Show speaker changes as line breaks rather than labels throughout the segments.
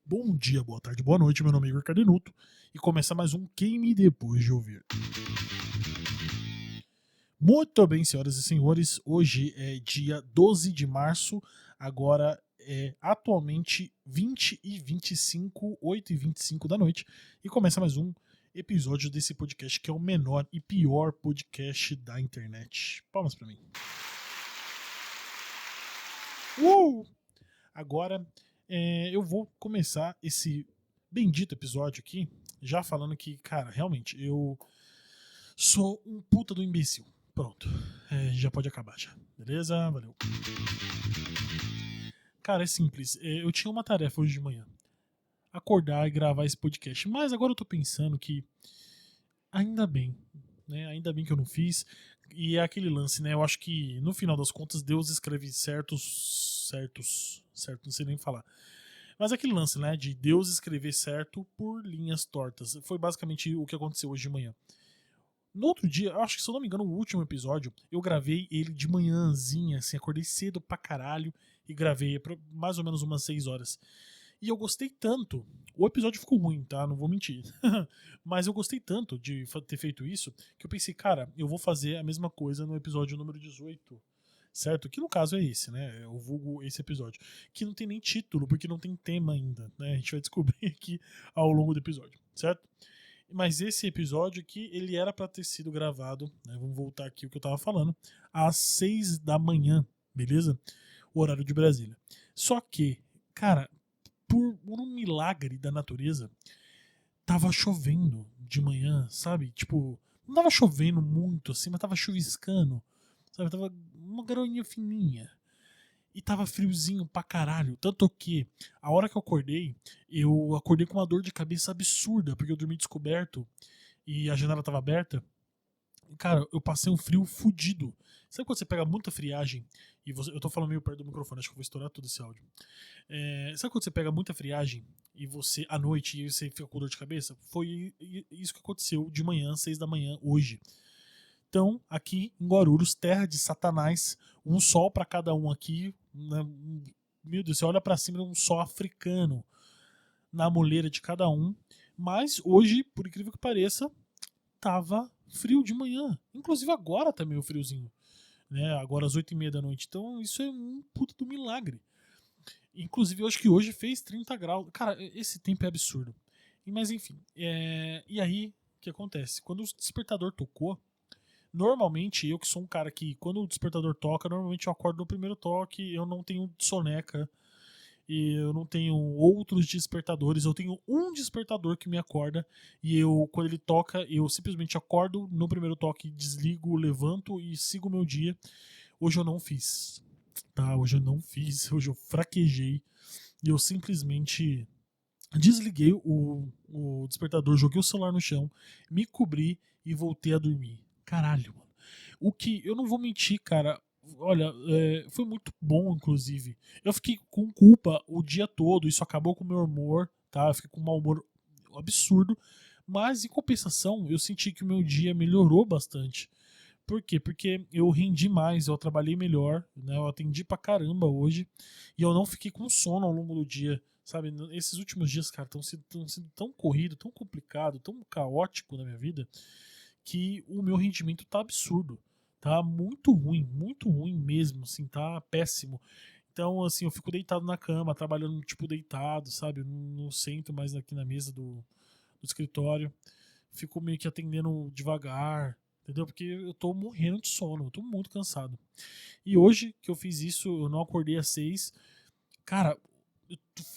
Bom dia, boa tarde, boa noite, meu nome é Igor Cardenuto e começa mais um Queime Depois de Ouvir. Muito bem, senhoras e senhores, hoje é dia 12 de março, agora é atualmente 20h25, 8h25 da noite, e começa mais um episódio desse podcast que é o menor e pior podcast da internet. Palmas pra mim. Agora eu vou começar esse bendito episódio aqui, já falando que, cara, realmente, eu sou um puta do imbecil. Pronto. Já pode acabar já. Beleza? Valeu. Cara, é simples. Eu tinha uma tarefa hoje de manhã. Acordar e gravar esse podcast. Mas agora eu tô pensando que ainda bem, né? Ainda bem que eu não fiz. E é aquele lance, né? Eu acho que no final das contas Deus escreve certo, não sei nem falar. Mas aquele lance, né, de Deus escrever certo por linhas tortas. Foi basicamente o que aconteceu hoje de manhã. No outro dia, eu acho que se eu não me engano, o último episódio, eu gravei ele de manhãzinha, assim, acordei cedo pra caralho e gravei por mais ou menos umas 6 horas. E eu gostei tanto. O episódio ficou ruim, tá? Não vou mentir. Mas eu gostei tanto de ter feito isso que eu pensei, cara, eu vou fazer a mesma coisa no episódio número 18. Certo? Que no caso é esse, né? Eu vulgo esse episódio. Que não tem nem título, porque não tem tema ainda, né? A gente vai descobrir aqui ao longo do episódio, certo? Mas esse episódio aqui, ele era para ter sido gravado, né? Vamos voltar aqui o que eu tava falando, às 6 da manhã, beleza? O horário de Brasília. Só que, cara, por um milagre da natureza, tava chovendo de manhã, sabe? Tipo, não tava chovendo muito assim, mas tava chuviscando, sabe? Tava uma garoinha fininha. E tava friozinho pra caralho. Tanto que, a hora que eu acordei com uma dor de cabeça absurda, porque eu dormi descoberto e a janela tava aberta. Cara, eu passei um frio fudido. Sabe quando você pega muita friagem e você. Eu tô falando meio perto do microfone, acho que eu vou estourar todo esse áudio. Sabe quando você pega muita friagem e você, à noite, e você fica com dor de cabeça? Foi isso que aconteceu de manhã, 6 da manhã, hoje. Então, aqui em Guarulhos, terra de Satanás, um sol para cada um aqui. Né? Meu Deus, você olha para cima, é um sol africano na moleira de cada um. Mas hoje, por incrível que pareça, tava frio de manhã. Inclusive agora tá meio friozinho. Né? Agora às 8h30 da noite. Então isso é um puta do milagre. Inclusive eu acho que hoje fez 30 graus. Cara, esse tempo é absurdo. Mas enfim. E aí, o que acontece? Quando o despertador tocou, normalmente, eu que sou um cara que, quando o despertador toca, normalmente eu acordo no primeiro toque, eu não tenho soneca e eu não tenho outros despertadores, eu tenho um despertador que me acorda e eu, quando ele toca, eu simplesmente acordo no primeiro toque, desligo, levanto e sigo o meu dia. Hoje eu não fiz, tá? Hoje eu não fiz, hoje eu fraquejei e eu simplesmente desliguei o despertador, joguei o celular no chão, me cobri e voltei a dormir. Caralho, mano. O que, eu não vou mentir, cara. Olha, foi muito bom, inclusive. Eu fiquei com culpa o dia todo, isso acabou com o meu humor, tá? Eu fiquei com um mau humor absurdo. Mas, em compensação, eu senti que o meu dia melhorou bastante. Por quê? Porque eu rendi mais, eu trabalhei melhor, né? Eu atendi pra caramba hoje e eu não fiquei com sono ao longo do dia, sabe? Esses últimos dias, cara, estão sendo tão corrido, tão complicado, tão caótico na minha vida que o meu rendimento tá absurdo. Tá muito ruim mesmo, assim, tá péssimo. Então, assim, eu fico deitado na cama, trabalhando, tipo, deitado, sabe? Eu não sento mais aqui na mesa do escritório. Fico meio que atendendo devagar, entendeu? Porque eu tô morrendo de sono, eu tô muito cansado. E hoje que eu fiz isso, eu não acordei às 6. Cara,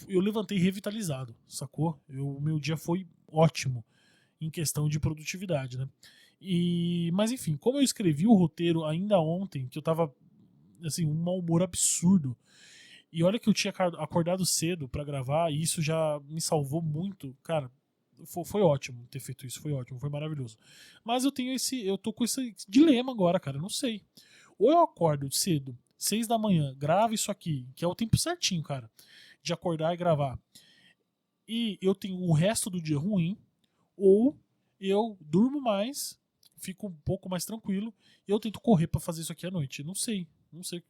eu levantei revitalizado, sacou? O meu dia foi ótimo em questão de produtividade, né? Mas enfim, como eu escrevi o roteiro ainda ontem, que eu tava assim, um mau humor absurdo. E olha que eu tinha acordado cedo pra gravar, e isso já me salvou muito. Cara, foi ótimo ter feito isso, foi ótimo, foi maravilhoso. Mas eu tô com esse dilema agora, cara, eu não sei. Ou eu acordo cedo, 6 da manhã, gravo isso aqui, que é o tempo certinho, cara, de acordar e gravar. E eu tenho o resto do dia ruim, ou eu durmo mais, fico um pouco mais tranquilo, e eu tento correr pra fazer isso aqui à noite. Não sei,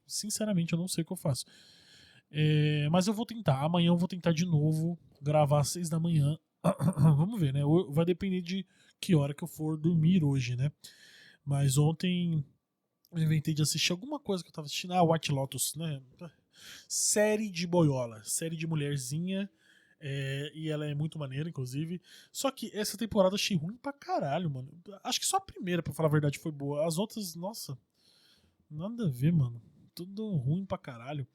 sinceramente, eu não sei o que eu faço. Mas eu vou tentar. Amanhã eu vou tentar de novo gravar às 6 da manhã. Vamos ver, né? Vai depender de que hora que eu for dormir hoje, né? Mas ontem eu inventei de assistir alguma coisa que eu tava assistindo. White Lotus, né? Série de boiola, série de mulherzinha. E ela é muito maneira, inclusive. Só que essa temporada eu achei ruim pra caralho, mano. Acho que só a primeira, pra falar a verdade, foi boa. As outras, nossa, nada a ver, mano. Tudo ruim pra caralho.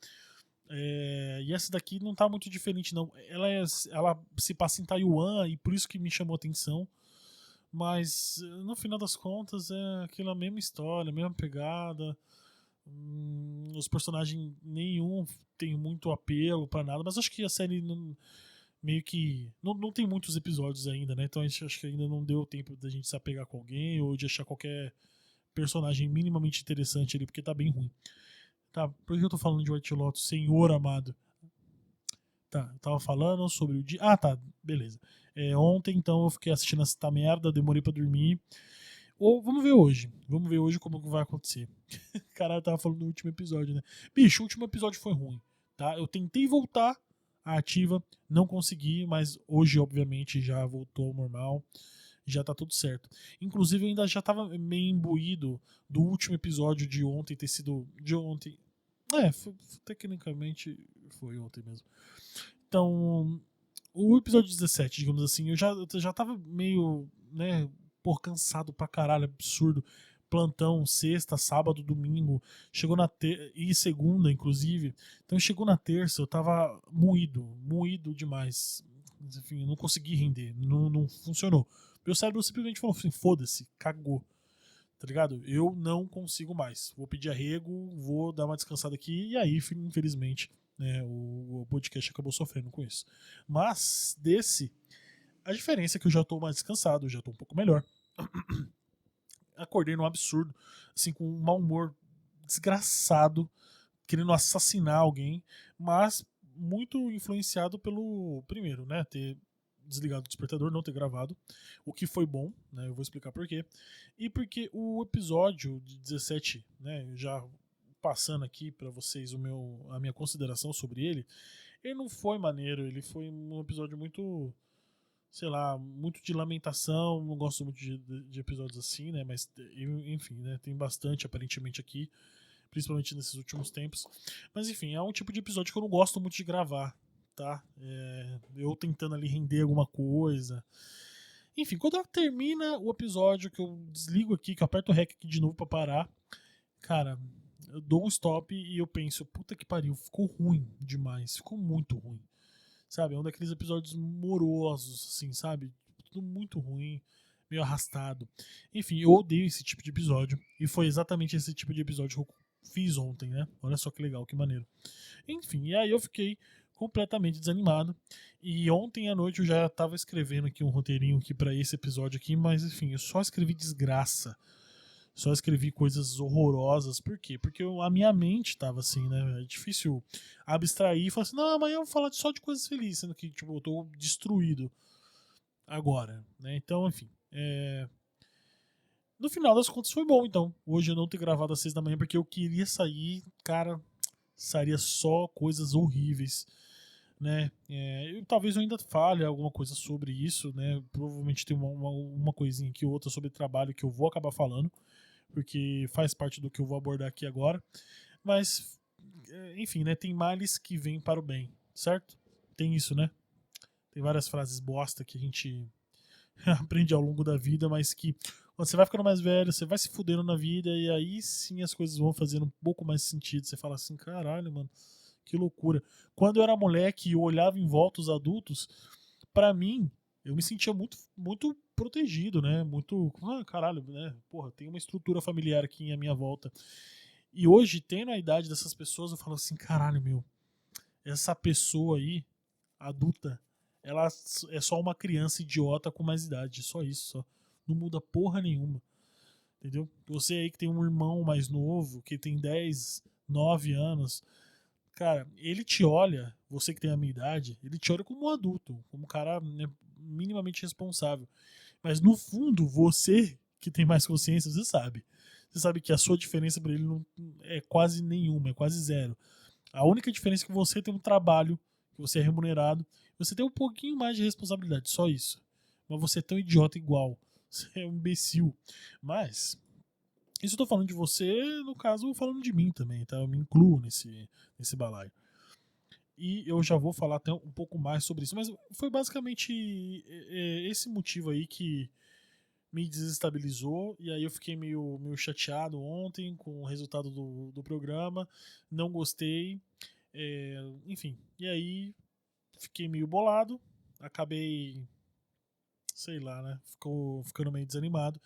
E essa daqui não tá muito diferente, não. Ela se passa em Taiwan e por isso que me chamou a atenção. Mas no final das contas é aquela mesma história, a mesma pegada. Os personagens nenhum tem muito apelo pra nada, mas acho que a série meio que. Não tem muitos episódios ainda, né? Então acho que ainda não deu tempo da gente se apegar com alguém ou de achar qualquer personagem minimamente interessante ali, porque tá bem ruim. Tá, por que eu tô falando de White Lotus, senhor amado? Tá, eu tava falando sobre o dia. Ah, tá, beleza. Ontem, então, eu fiquei assistindo essa merda, demorei pra dormir. Ou vamos ver hoje. Vamos ver hoje como que vai acontecer. Caralho, eu tava falando do último episódio, né? Bicho, o último episódio foi ruim, tá? Eu tentei voltar à ativa, não consegui, mas hoje, obviamente, já voltou ao normal. Já tá tudo certo. Inclusive, eu ainda já tava meio imbuído do último episódio de ontem ter sido. De ontem. Tecnicamente foi ontem mesmo. Então, o episódio 17, digamos assim, eu já tava meio, né, cansado pra caralho, absurdo. Plantão, sexta, sábado, domingo, chegou e segunda, inclusive. Então chegou na terça, eu tava moído demais. Enfim, eu não consegui render, não funcionou. Meu cérebro simplesmente falou assim: foda-se, cagou. Tá ligado? Eu não consigo mais. Vou pedir arrego, vou dar uma descansada aqui, e aí, infelizmente, né, o podcast acabou sofrendo com isso. Mas, a diferença é que eu já tô mais descansado, já tô um pouco melhor. Acordei num absurdo, assim, com um mau humor desgraçado, querendo assassinar alguém, mas muito influenciado pelo, primeiro, né, ter desligado o despertador, não ter gravado, o que foi bom, né, eu vou explicar por quê. E porque o episódio de 17, né, já passando aqui para vocês a minha consideração sobre ele não foi maneiro, ele foi um episódio muito, sei lá, muito de lamentação, não gosto muito de episódios assim, né, mas enfim, né, tem bastante aparentemente aqui, principalmente nesses últimos tempos. Mas enfim, é um tipo de episódio que eu não gosto muito de gravar, tá? Eu tentando ali render alguma coisa. Enfim, quando termina o episódio, que eu desligo aqui, que eu aperto o REC aqui de novo pra parar, cara, eu dou um stop e eu penso, puta que pariu, ficou ruim demais, ficou muito ruim. Sabe, é um daqueles episódios morosos, assim, sabe? Tudo muito ruim, meio arrastado. Enfim, eu odeio esse tipo de episódio. E foi exatamente esse tipo de episódio que eu fiz ontem, né? Olha só que legal, que maneiro. Enfim, e aí eu fiquei completamente desanimado. E ontem à noite eu já tava escrevendo aqui um roteirinho aqui para esse episódio aqui, mas enfim, eu só escrevi desgraça. Só escrevi coisas horrorosas. Por quê? Porque a minha mente tava assim, né? É difícil abstrair e falar assim, não, amanhã eu vou falar só de coisas felizes, sendo que, tipo, eu tô destruído agora, né? Então, enfim. No final das contas foi bom, então. Hoje eu não ter gravado às 6 da manhã porque eu queria sair, cara, sairia só coisas horríveis, né? Talvez eu ainda fale alguma coisa sobre isso, né? Provavelmente tem uma coisinha aqui, outra sobre trabalho que eu vou acabar falando, porque faz parte do que eu vou abordar aqui agora. Mas, enfim, né? Tem males que vêm para o bem, certo? Tem isso, né? Tem várias frases bosta que a gente aprende ao longo da vida, mas que quando você vai ficando mais velho, você vai se fudendo na vida e aí sim as coisas vão fazendo um pouco mais sentido. Você fala assim, caralho, mano, que loucura. Quando eu era moleque e eu olhava em volta os adultos, pra mim, eu me sentia muito protegido, né? Muito, caralho, né? Porra, tem uma estrutura familiar aqui à minha volta. E hoje, tendo a idade dessas pessoas, eu falo assim, caralho, meu, essa pessoa aí, adulta, ela é só uma criança idiota com mais idade, só isso, só. Não muda porra nenhuma, entendeu? Você aí que tem um irmão mais novo, que tem 10, 9 anos, cara, ele te olha, você que tem a minha idade, ele te olha como um adulto, como um cara, né, minimamente responsável. Mas no fundo, você que tem mais consciência, você sabe. Você sabe que a sua diferença para ele não é quase nenhuma, é quase zero. A única diferença é que você tem um trabalho, que você é remunerado, você tem um pouquinho mais de responsabilidade, só isso. Mas você é tão idiota igual. Você é um imbecil. Mas, isso eu tô falando de você, no caso, falando de mim também, tá? Eu me incluo nesse balaio. E eu já vou falar até um pouco mais sobre isso. Mas foi basicamente esse motivo aí que me desestabilizou. E aí eu fiquei meio chateado ontem com o resultado do programa. Não gostei. Enfim, e aí fiquei meio bolado. Acabei, sei lá, né? Ficando meio desanimado.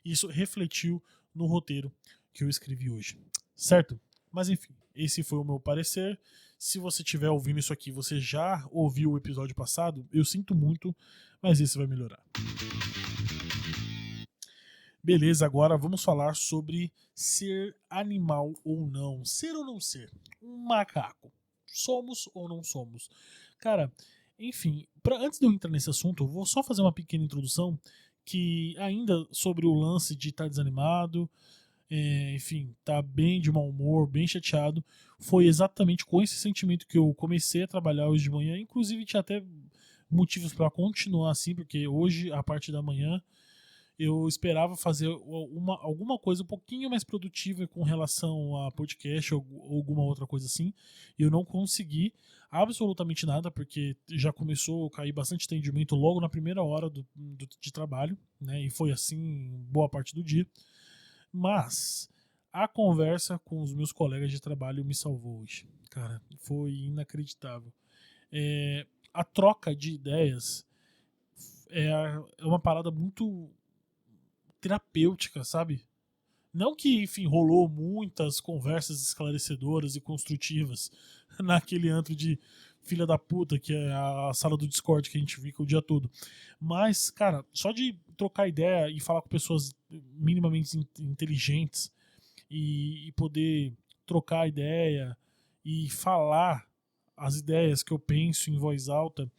E isso refletiu no roteiro que eu escrevi hoje. Certo? Mas enfim, esse foi o meu parecer. Se você estiver ouvindo isso aqui, você já ouviu o episódio passado, eu sinto muito, mas esse vai melhorar. Beleza, agora vamos falar sobre ser animal ou não. Ser ou não ser? Um macaco. Somos ou não somos? Cara, enfim, antes de eu entrar nesse assunto, eu vou só fazer uma pequena introdução que ainda sobre o lance de estar desanimado, enfim, tá bem de mau humor, bem chateado. Foi exatamente com esse sentimento que eu comecei a trabalhar hoje de manhã. Inclusive, tinha até motivos para continuar assim, porque hoje, a parte da manhã, eu esperava fazer alguma coisa um pouquinho mais produtiva com relação a podcast ou alguma outra coisa assim. E eu não consegui absolutamente nada, porque já começou a cair bastante atendimento logo na primeira hora de trabalho, né? E foi assim boa parte do dia. Mas a conversa com os meus colegas de trabalho me salvou hoje. Cara, foi inacreditável. A troca de ideias é uma parada muito terapêutica, sabe? Não que, enfim, rolou muitas conversas esclarecedoras e construtivas naquele antro de filha da puta, que é a sala do Discord que a gente fica o dia todo. Mas, cara, só de trocar ideia e falar com pessoas minimamente inteligentes e poder trocar ideia e falar as ideias que eu penso em voz alta,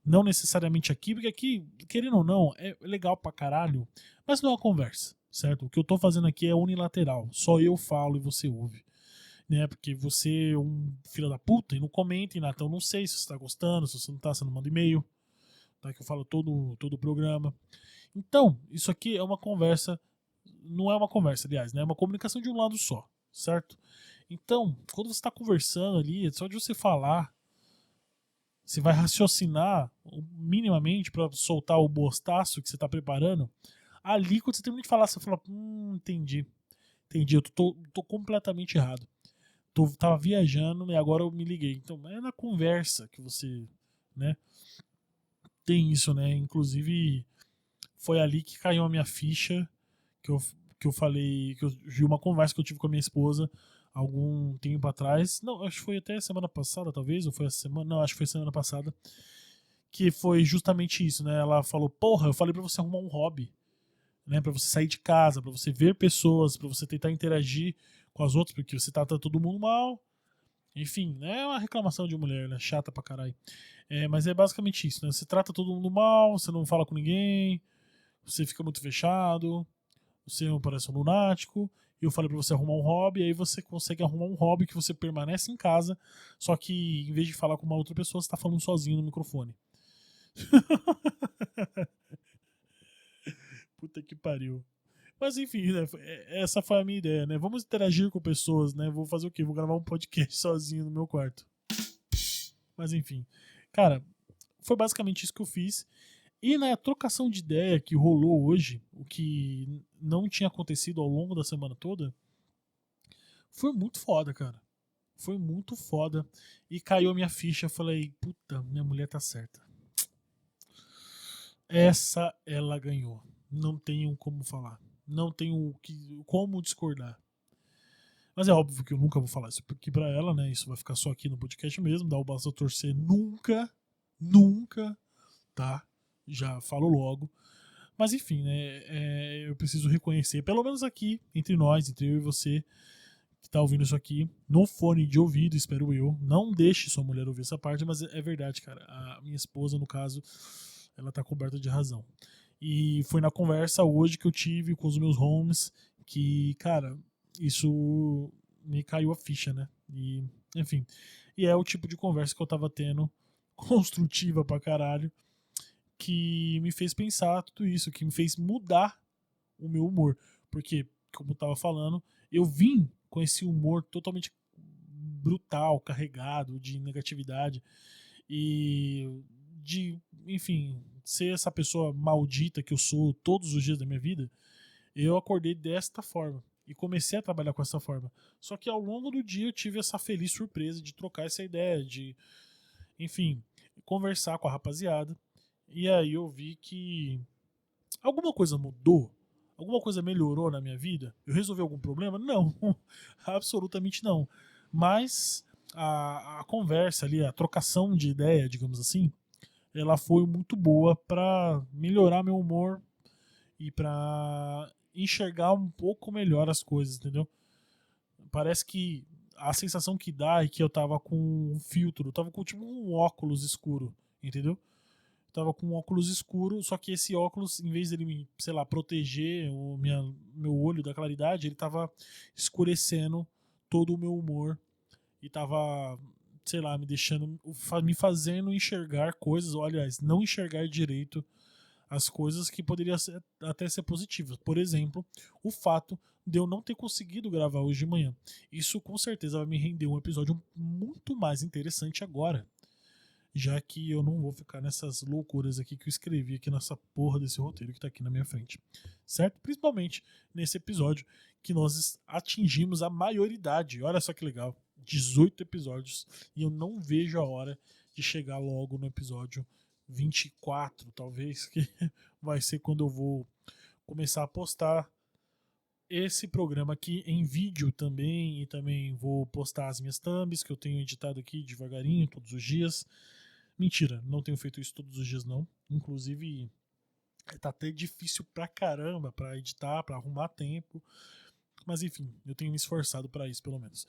não necessariamente aqui, porque aqui, querendo ou não, é legal pra caralho, mas não é uma conversa, certo? O que eu tô fazendo aqui é unilateral, só eu falo e você ouve. Né, porque você é um filho da puta e não comenta em nada, então eu não sei se você tá gostando, se você não tá, você não manda e-mail, tá? Que eu falo todo o programa. Então, isso aqui é uma conversa, não é uma conversa, aliás, né? É uma comunicação de um lado só, certo? Então, quando você está conversando ali, só de você falar, você vai raciocinar minimamente para soltar o bostaço que você está preparando. Ali, quando você termina de falar, você fala: entendi, entendi, eu tô completamente errado. Tava viajando e agora eu me liguei. Então, é na conversa que você, né, tem isso, né? Inclusive, foi ali que caiu a minha ficha, que eu, que eu falei, que eu vi uma conversa que eu tive com a minha esposa algum tempo atrás. Não, acho que foi até semana passada, talvez, ou foi essa semana. Não, acho que foi semana passada. Que foi justamente isso, né? Ela falou: porra, eu falei pra você arrumar um hobby, né? Pra você sair de casa, pra você ver pessoas, pra você tentar interagir com as outras, porque você trata todo mundo mal. Enfim, né? É uma reclamação de mulher, né? Chata pra caralho. Mas é basicamente isso, né? Você trata todo mundo mal, você não fala com ninguém, você fica muito fechado, você parece um lunático. E eu falei pra você arrumar um hobby, aí você consegue arrumar um hobby que você permanece em casa, só que em vez de falar com uma outra pessoa, você tá falando sozinho no microfone. Puta que pariu. Mas enfim, né? Essa foi a minha ideia, né? Vamos interagir com pessoas, né? Vou fazer o quê? Vou gravar um podcast sozinho no meu quarto. Mas enfim. Cara, foi basicamente isso que eu fiz. E na trocação de ideia que rolou hoje, o que não tinha acontecido ao longo da semana toda, foi muito foda, cara. Foi muito foda. E caiu a minha ficha. Falei, puta, minha mulher tá certa. Essa ela ganhou. Não tenho como falar. Não tenho como discordar. Mas é óbvio que eu nunca vou falar isso aqui pra ela, né? Isso vai ficar só aqui no podcast mesmo. Dá o braço a torcer nunca, nunca, tá? Já falo logo. Mas enfim, né? Eu preciso reconhecer, pelo menos aqui, entre nós, entre eu e você, que tá ouvindo isso aqui, no fone de ouvido, espero eu. Não deixe sua mulher ouvir essa parte, mas é verdade, cara. A minha esposa, no caso, ela tá coberta de razão. E foi na conversa hoje que eu tive com os meus homes que, cara, isso me caiu a ficha, né? E, enfim, e é o tipo de conversa que eu tava tendo, construtiva pra caralho, que me fez pensar tudo isso, que me fez mudar o meu humor. Porque, como eu tava falando, eu vim com esse humor totalmente brutal, carregado de negatividade e de, enfim, ser essa pessoa maldita que eu sou todos os dias da minha vida. Eu acordei desta forma e comecei a trabalhar com essa forma. Só que ao longo do dia eu tive essa feliz surpresa de trocar essa ideia, de, enfim, conversar com a rapaziada. E aí eu vi que alguma coisa mudou? Alguma coisa melhorou na minha vida? Eu resolvi algum problema? Não, absolutamente não. Mas a conversa ali, a trocação de ideia, digamos assim, ela foi muito boa para melhorar meu humor e para enxergar um pouco melhor as coisas, entendeu? Parece que a sensação que dá é que eu tava com um filtro, eu tava com tipo um óculos escuro, entendeu? Tava com um óculos escuro, só que esse óculos, em vez dele me, sei lá, proteger meu olho da claridade, ele tava escurecendo todo o meu humor e tava, sei lá, me deixando, me fazendo enxergar coisas, ou aliás, não enxergar direito as coisas que poderiam até ser positivas. Por exemplo, o fato de eu não ter conseguido gravar hoje de manhã. Isso com certeza vai me render um episódio muito mais interessante agora, já que eu não vou ficar nessas loucuras aqui que eu escrevi aqui nessa porra desse roteiro que tá aqui na minha frente, certo? Principalmente nesse episódio que nós atingimos a maioridade. Olha só que legal, 18 episódios e eu não vejo a hora de chegar logo no episódio 24, talvez, que vai ser quando eu vou começar a postar esse programa aqui em vídeo também, e também vou postar as minhas thumbs que eu tenho editado aqui devagarinho todos os dias. Mentira, não tenho feito isso todos os dias não. Inclusive, tá até difícil pra caramba pra editar, pra arrumar tempo. Mas enfim, eu tenho me esforçado pra isso, pelo menos.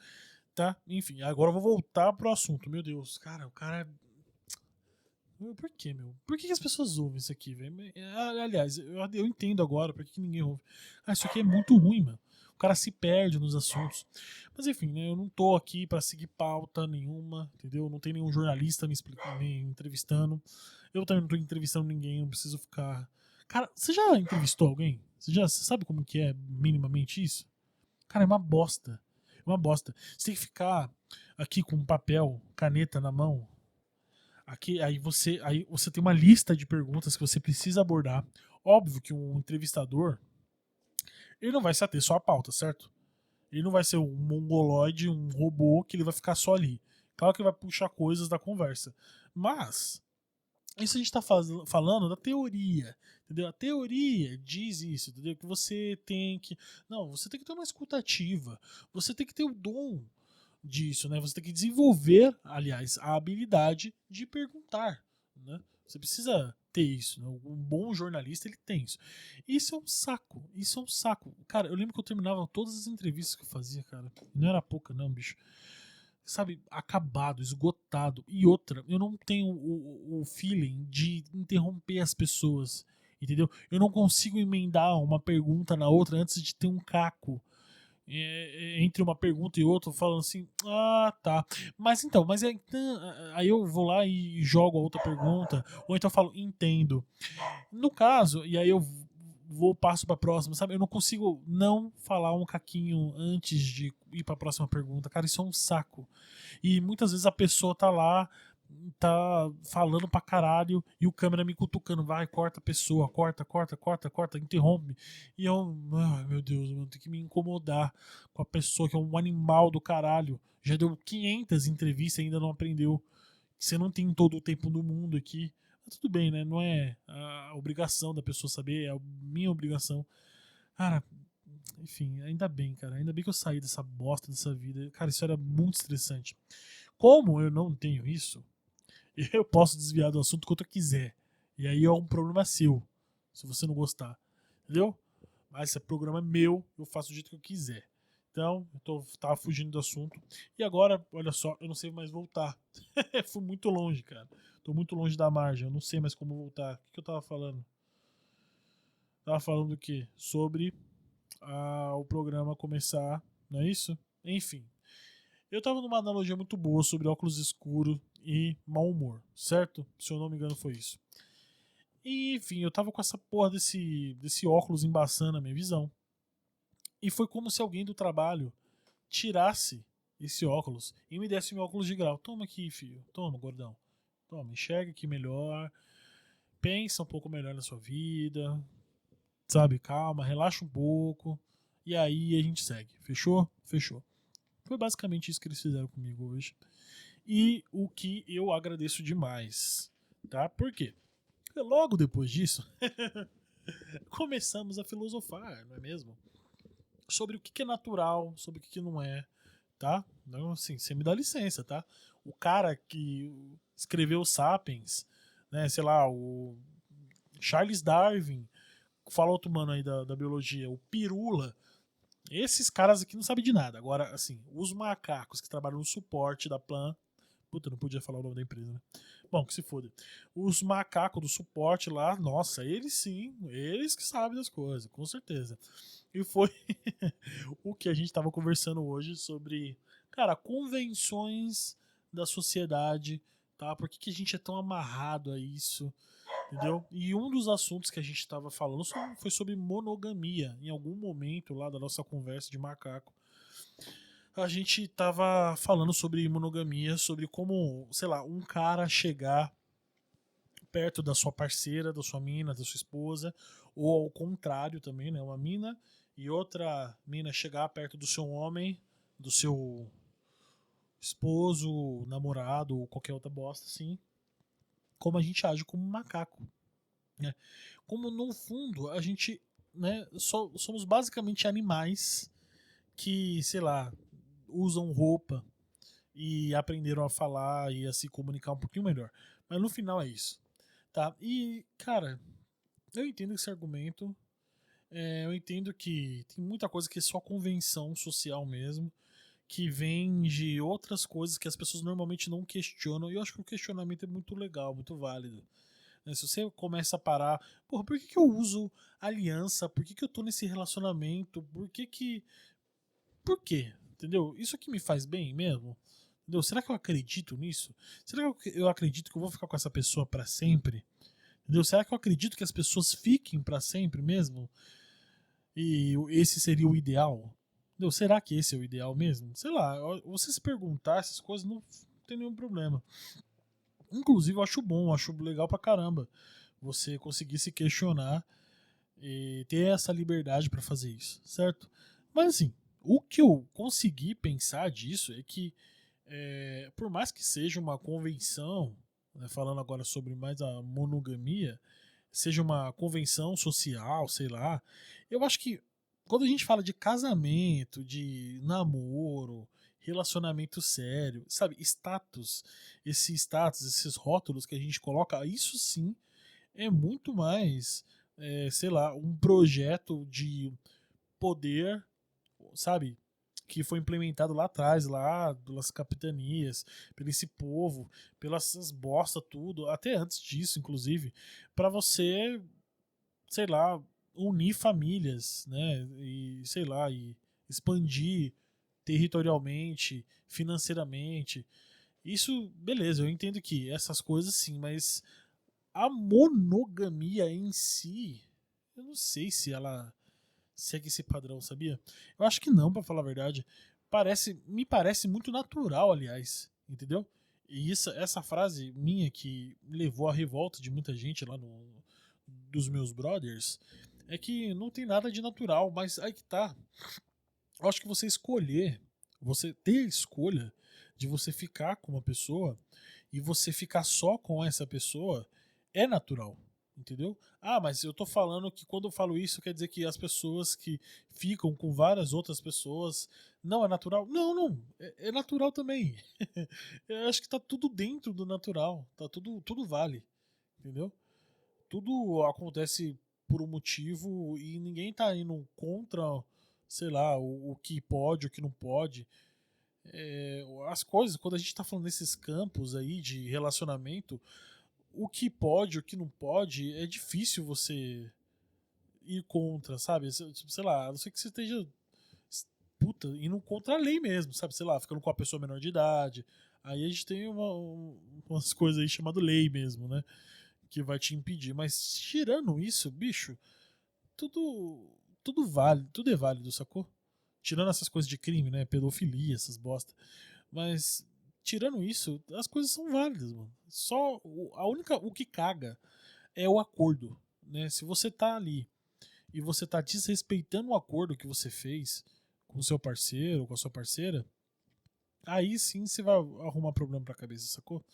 Tá? Enfim, agora eu vou voltar pro assunto. Meu Deus, cara, o cara. Por que, meu? Por que as pessoas ouvem isso aqui, velho? Aliás, eu entendo agora por que ninguém ouve. Ah, isso aqui é muito ruim, mano. O cara se perde nos assuntos. Mas enfim, né? Eu não tô aqui pra seguir pauta nenhuma, entendeu? Não tem nenhum jornalista me entrevistando. Eu também não tô entrevistando ninguém, não preciso ficar. Cara, você já entrevistou alguém? Você sabe como que é minimamente isso? Cara, é uma bosta. É uma bosta. Você tem que ficar aqui com um papel, caneta na mão, aqui, aí você tem uma lista de perguntas que você precisa abordar. Óbvio que um entrevistador, ele não vai se ater só à pauta, certo? Ele não vai ser um mongoloide, um robô que ele vai ficar só ali. Claro que ele vai puxar coisas da conversa. Mas, isso a gente está falando da teoria, entendeu? A teoria diz isso, entendeu? Que você tem que. Não, você tem que ter uma escutativa. Você tem que ter o dom disso, né? Você tem que desenvolver, aliás, a habilidade de perguntar, né? Você precisa ter isso, né? Um bom jornalista ele tem isso. Isso é um saco, isso é um saco. Cara, eu lembro que eu terminava todas as entrevistas que eu fazia, cara. Não era pouca, não, bicho. Sabe, acabado, esgotado. E outra, eu não tenho o feeling de interromper as pessoas, entendeu? Eu não consigo emendar uma pergunta na outra antes de ter um caco entre uma pergunta e outra, falando assim, ah, tá. Mas então, aí eu vou lá e jogo a outra pergunta, ou então eu falo, entendo. No caso, e aí eu vou passo para a próxima, sabe? Eu não consigo não falar um caquinho antes de ir para a próxima pergunta. Cara, isso é um saco. E muitas vezes a pessoa tá lá, tá falando pra caralho e o câmera me cutucando, vai, corta a pessoa, corta, interrompe. E eu, ai meu Deus, eu tenho que me incomodar com a pessoa que é um animal do caralho. Já deu 500 entrevistas e ainda não aprendeu. Você não tem todo o tempo do mundo aqui. Mas tudo bem, né? Não é a obrigação da pessoa saber, é a minha obrigação. Cara, enfim, ainda bem, cara. Ainda bem que eu saí dessa bosta dessa vida. Cara, isso era muito estressante. Como eu não tenho isso, eu posso desviar do assunto quanto eu quiser. E aí é um problema seu, se você não gostar. Entendeu? Mas esse programa é meu, eu faço do jeito que eu quiser. Então, tava fugindo do assunto. E agora, olha só, eu não sei mais voltar. Fui muito longe, cara. Tô muito longe da margem, eu não sei mais como voltar. O que eu tava falando? Tava falando do quê? Sobre o programa começar, não é isso? Enfim. Eu tava numa analogia muito boa sobre óculos escuro e mau humor, certo? Se eu não me engano, foi isso. E, enfim, eu tava com essa porra desse óculos embaçando a minha visão. E foi como se alguém do trabalho tirasse esse óculos e me desse meu óculos de grau. Toma aqui, filho. Toma, gordão. Toma, enxerga aqui melhor. Pensa um pouco melhor na sua vida. Sabe, calma, relaxa um pouco. E aí a gente segue. Fechou? Fechou. Foi basicamente isso que eles fizeram comigo hoje. E o que eu agradeço demais. Tá? Por quê? Porque logo depois disso, começamos a filosofar, não é mesmo? Sobre o que é natural, sobre o que não é, tá? Então, assim, você me dá licença, tá? O cara que escreveu o Sapiens, né, sei lá, o Charles Darwin, fala outro mano aí da biologia, o Pirula, esses caras aqui não sabem de nada. Agora, assim, os macacos que trabalham no suporte da Plan. Puta, não podia falar o nome da empresa, né? Bom, que se foda. Os macacos do suporte lá, nossa, eles sim, eles que sabem das coisas, com certeza. E foi o que a gente tava conversando hoje sobre, cara, convenções da sociedade, tá? Por que, que a gente é tão amarrado a isso, entendeu? E um dos assuntos que a gente tava falando foi sobre monogamia, em algum momento lá da nossa conversa de macaco a gente tava falando sobre monogamia, sobre como, sei lá, um cara chegar perto da sua parceira, da sua mina, da sua esposa, ou ao contrário também, né? Uma mina e outra mina chegar perto do seu homem, do seu esposo, namorado ou qualquer outra bosta assim, como a gente age como um macaco, né? Como no fundo a gente, né, somos basicamente animais que, sei lá, usam roupa e aprenderam a falar e a se comunicar um pouquinho melhor. Mas no final é isso, tá? E, cara, eu entendo esse argumento, eu entendo que tem muita coisa que é só convenção social mesmo, que vem de outras coisas que as pessoas normalmente não questionam, e eu acho que o questionamento é muito legal, muito válido. Né? Se você começa a parar, porra, por que, que eu uso aliança? Por que, que eu tô nesse relacionamento? Por que que. Por quê? Entendeu? Isso aqui me faz bem mesmo? Entendeu? Será que eu acredito nisso? Será que eu acredito que eu vou ficar com essa pessoa para sempre? Entendeu? Será que eu acredito que as pessoas fiquem para sempre mesmo? E esse seria o ideal? Entendeu? Será que esse é o ideal mesmo? Sei lá, você se perguntar essas coisas não tem nenhum problema. Inclusive, eu acho bom, eu acho legal pra caramba você conseguir se questionar e ter essa liberdade para fazer isso, certo? Mas assim, o que eu consegui pensar disso é que por mais que seja uma convenção, né, falando agora sobre mais a monogamia, seja uma convenção social, sei lá, eu acho que quando a gente fala de casamento, de namoro, relacionamento sério, sabe, status, esses rótulos que a gente coloca, isso sim é muito mais, sei lá, um projeto de poder, sabe? Que foi implementado lá atrás, lá pelas capitanias, pelo esse povo, pelas bosta tudo, até antes disso, inclusive, para você, sei lá, unir famílias, né? E sei lá, e expandir territorialmente, financeiramente. Isso, beleza, eu entendo que essas coisas sim, mas a monogamia em si, eu não sei se ela segue esse padrão, sabia? Eu acho que não, pra falar a verdade. Me parece muito natural, aliás, entendeu? E essa frase minha que levou à revolta de muita gente lá dos meus brothers é que não tem nada de natural, mas aí que tá. Eu acho que você ter a escolha de você ficar com uma pessoa e você ficar só com essa pessoa é natural, entendeu? Ah, mas eu tô falando que quando eu falo isso quer dizer que as pessoas que ficam com várias outras pessoas não é natural? Não, não, é natural também. Eu acho que tá tudo dentro do natural, tá tudo vale, entendeu? Tudo acontece por um motivo e ninguém tá indo contra, sei lá, o que pode, o que não pode. As coisas, quando a gente tá falando desses campos aí de relacionamento, o que pode, o que não pode, é difícil você ir contra, sabe? Sei lá, a não ser que você esteja indo contra a lei mesmo, sabe? Sei lá, ficando com a pessoa menor de idade. Aí a gente tem umas coisas aí chamado lei mesmo, né? Que vai te impedir. Mas tirando isso, bicho, tudo, tudo vale, tudo é válido, sacou? Tirando essas coisas de crime, né? Pedofilia, essas bosta. Mas tirando isso, as coisas são válidas, mano. Só o que caga é o acordo, né? Se você tá ali e você tá desrespeitando o acordo que você fez com o seu parceiro ou com a sua parceira, aí sim você vai arrumar problema pra cabeça, sacou?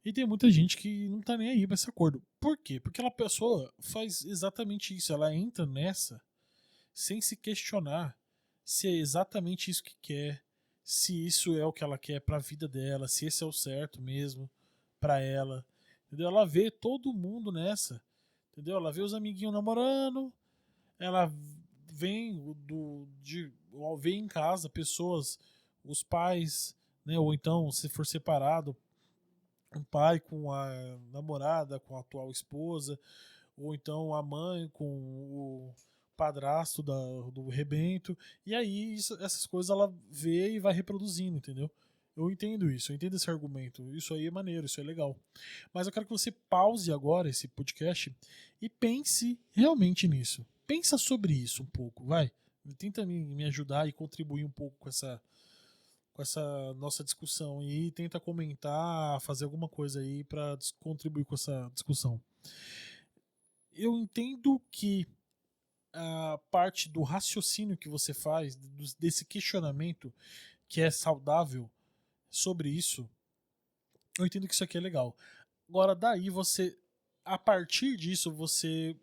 E tem muita gente que não tá nem aí pra esse acordo. Por quê? Porque aquela pessoa faz exatamente isso. Ela entra nessa sem se questionar se é exatamente isso que quer, se isso é o que ela quer pra vida dela, se esse é o certo mesmo pra ela. Entendeu? Ela vê todo mundo nessa. Entendeu? Ela vê os amiguinhos namorando, ela vê em casa pessoas, os pais, né, ou então se for separado, um pai com a namorada, com a atual esposa, ou então a mãe com o padrasto do rebento, e aí essas coisas ela vê e vai reproduzindo, entendeu? Eu entendo isso, eu entendo esse argumento. Isso aí é maneiro, isso é legal. Mas eu quero que você pause agora esse podcast e pense realmente nisso. Pensa sobre isso um pouco, vai. Tenta me ajudar e contribuir um pouco com essa nossa discussão e tenta comentar, fazer alguma coisa aí para contribuir com essa discussão. Eu entendo que a parte do raciocínio que você faz, desse questionamento que é saudável sobre isso, eu entendo que isso aqui é legal. Agora, daí você, a partir disso, você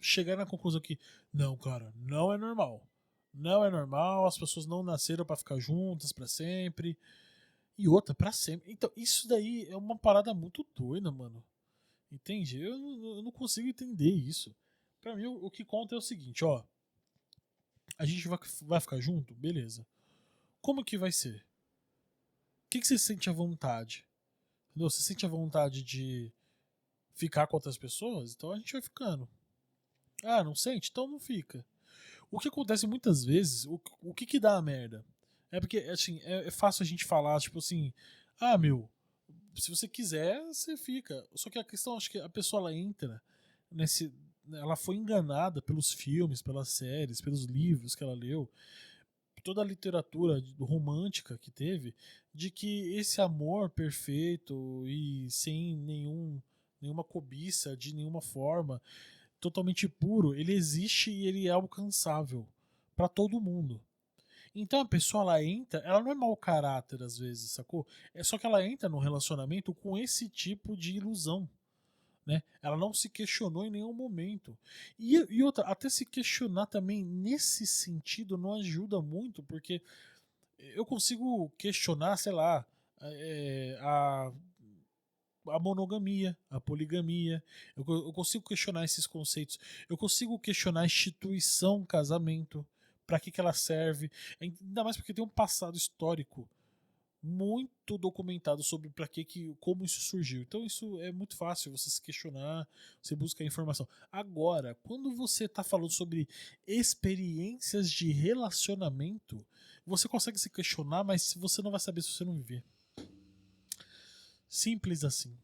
chegar na conclusão que, não, cara, não é normal. Não é normal, as pessoas não nasceram para ficar juntas para sempre. E outra, pra sempre. Então, isso daí é uma parada muito doida, mano. Entende? Eu não consigo entender isso. Pra mim, o que conta é o seguinte, ó. A gente vai ficar junto? Beleza. Como que vai ser? O que você sente à vontade? Entendeu? Você sente a vontade de ficar com outras pessoas? Então a gente vai ficando. Ah, não sente? Então não fica. O que acontece muitas vezes, o que dá a merda? É porque, assim, é fácil a gente falar, tipo assim, ah, meu, se você quiser, você fica. Só que a questão, acho que a pessoa ela entra nesse. Ela foi enganada pelos filmes, pelas séries, pelos livros que ela leu, toda a literatura romântica que teve, de que esse amor perfeito e sem nenhuma cobiça de nenhuma forma, totalmente puro, ele existe e ele é alcançável para todo mundo. Então a pessoa ela entra, ela não é mau caráter às vezes, sacou? É só que ela entra no relacionamento com esse tipo de ilusão, né? Ela não se questionou em nenhum momento. E outra, até se questionar também nesse sentido não ajuda muito, porque eu consigo questionar, sei lá, é, a monogamia, a poligamia. Eu consigo questionar esses conceitos. Eu consigo questionar a instituição casamento. Para que ela serve? Ainda mais porque tem um passado histórico muito documentado sobre para que como isso surgiu. Então isso é muito fácil você se questionar, você busca informação. Agora, quando você está falando sobre experiências de relacionamento, você consegue se questionar, mas você não vai saber se você não viver. Simples assim.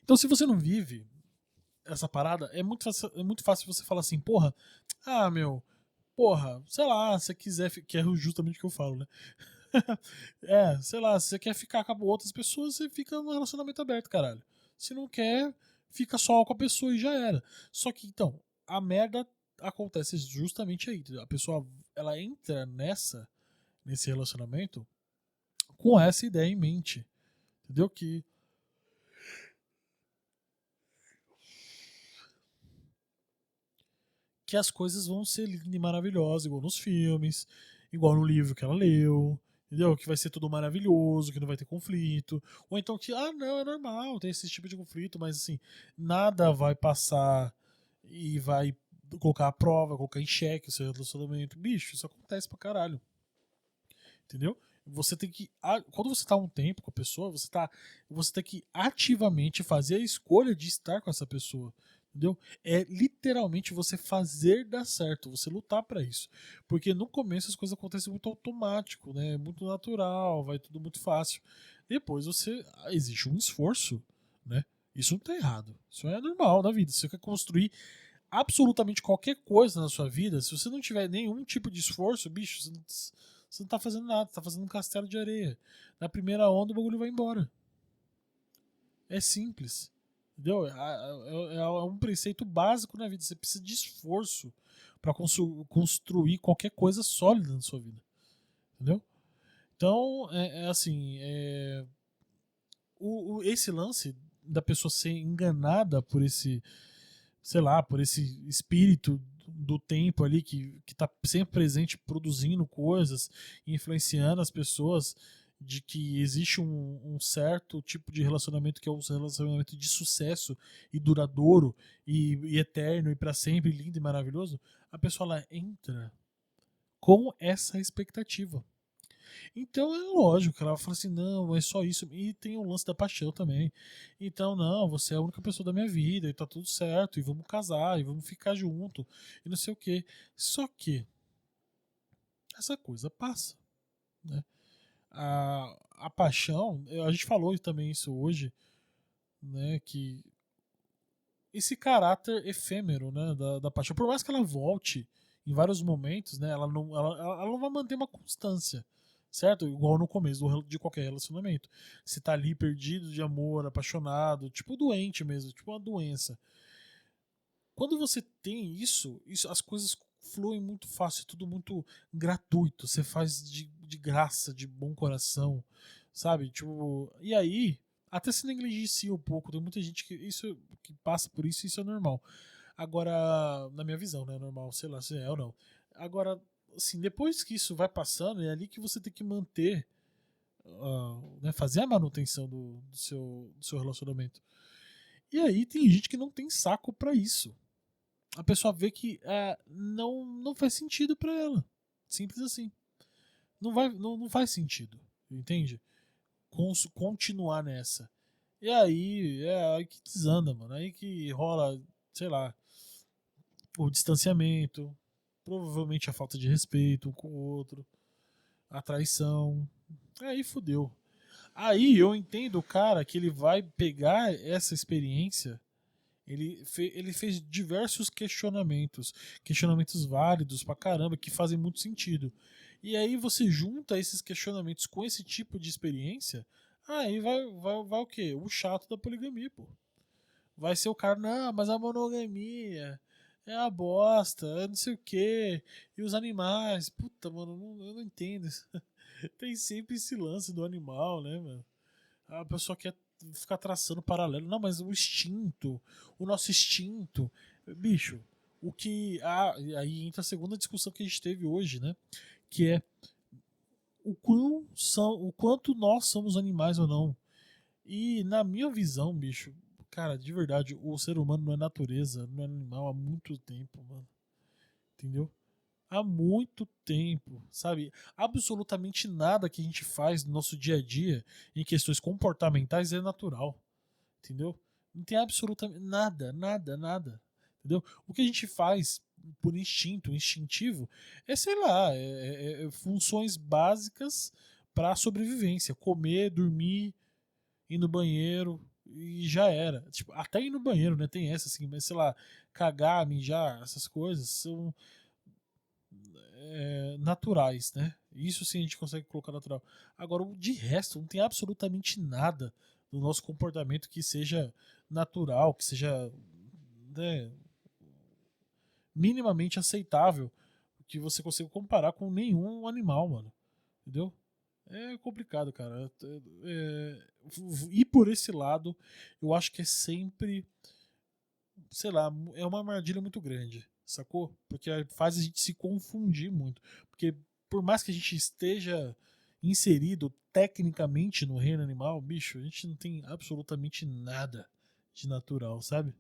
Então, se você não vive essa parada, é muito fácil você falar assim, porra, ah, meu, porra, sei lá, se você quiser, que é justamente o que eu falo, né? É, sei lá, se você quer ficar com outras pessoas, você fica no relacionamento aberto, caralho. Se não quer, fica só com a pessoa e já era. Só que, então, a merda acontece justamente aí. A pessoa, ela entra nesse relacionamento com essa ideia em mente. Entendeu? Que as coisas vão ser lindas e maravilhosas, igual nos filmes, igual no livro que ela leu, entendeu? Que vai ser tudo maravilhoso, que não vai ter conflito. Ou então que, ah, não, é normal, tem esse tipo de conflito, mas assim, nada vai passar e vai colocar à prova, colocar em xeque o seu relacionamento. Bicho, isso acontece pra caralho. Entendeu? Você tem que. Quando você tá um tempo com a pessoa, você tem que ativamente fazer a escolha de estar com essa pessoa. Entendeu? É literalmente você fazer dar certo, você lutar para isso. Porque no começo as coisas acontecem muito automático, né? Muito natural, vai tudo muito fácil. Depois existe um esforço, né? Isso não tá errado. Isso é normal na vida. Se você quer construir absolutamente qualquer coisa na sua vida, se você não tiver nenhum tipo de esforço, bicho, você não tá fazendo nada, você tá fazendo um castelo de areia. Na primeira onda o bagulho vai embora. É simples. Entendeu? É um preceito básico na vida. Você precisa de esforço para construir qualquer coisa sólida na sua vida. Entendeu? Então, esse lance da pessoa ser enganada por esse, sei lá, por esse espírito do tempo ali que tá sempre presente produzindo coisas, influenciando as pessoas de que existe um certo tipo de relacionamento que é um relacionamento de sucesso e duradouro e eterno e para sempre lindo e maravilhoso, a pessoa ela entra com essa expectativa. Então é lógico que ela fala assim, não, é só isso. E tem o lance da paixão também. Então, não, você é a única pessoa da minha vida e tá tudo certo, e vamos casar, e vamos ficar junto, e não sei o quê. Só que essa coisa passa, né? A paixão, a gente falou também isso hoje, né? Que esse caráter efêmero, né, da paixão, por mais que ela volte em vários momentos, né, ela não vai manter uma constância, certo? Igual no começo de qualquer relacionamento. Você tá ali perdido de amor, apaixonado, tipo doente mesmo, tipo uma doença. Quando você tem isso as coisas fluem muito fácil, é tudo muito gratuito, você faz de graça, de bom coração, sabe? Tipo, e aí, até se negligencia um pouco, tem muita gente que passa por isso e isso é normal. Agora, na minha visão, né, é normal, sei lá se é ou não. Agora, assim, depois que isso vai passando, é ali que você tem que manter, né, fazer a manutenção do seu relacionamento. E aí tem gente que não tem saco pra isso. A pessoa vê que não faz sentido pra ela. Simples assim. Não faz sentido. Entende? Continuar nessa. E aí, é aí que desanda, mano. Aí que rola, sei lá, o distanciamento, provavelmente a falta de respeito um com o outro, a traição. Aí fudeu. Aí eu entendo o cara que ele vai pegar essa experiência. Ele fez diversos questionamentos válidos pra caramba, que fazem muito sentido. E aí você junta esses questionamentos com esse tipo de experiência, aí vai o quê? O chato da poligamia, pô. Vai ser o cara, não, mas a monogamia é a bosta, é não sei o quê. E os animais, puta, mano, eu não entendo. Tem sempre esse lance do animal, né, mano? A pessoa quer ficar traçando paralelo. Não, mas o nosso instinto. Bicho, o que. Aí entra a segunda discussão que a gente teve hoje, né? Que é o quanto nós somos animais ou não. E na minha visão, bicho, cara, de verdade, o ser humano não é natureza, não é animal há muito tempo, mano. Entendeu? Há muito tempo, sabe? Absolutamente nada que a gente faz no nosso dia a dia em questões comportamentais é natural, entendeu? Não tem absolutamente nada, nada, nada, entendeu? O que a gente faz por instintivo, é, sei lá, funções básicas para sobrevivência, comer, dormir, ir no banheiro e já era. Tipo, até ir no banheiro, né? Tem essa assim, mas sei lá, cagar, mijar, essas coisas são naturais, né? Isso sim a gente consegue colocar natural. Agora, de resto, não tem absolutamente nada no nosso comportamento que seja natural, que seja, né, minimamente aceitável, que você consiga comparar com nenhum animal, mano. Entendeu? É complicado, cara. Ir por esse lado, eu acho que é sempre, sei lá, é uma armadilha muito grande, sacou? Porque faz a gente se confundir muito. Porque por mais que a gente esteja inserido tecnicamente no reino animal, bicho, a gente não tem absolutamente nada de natural, sabe?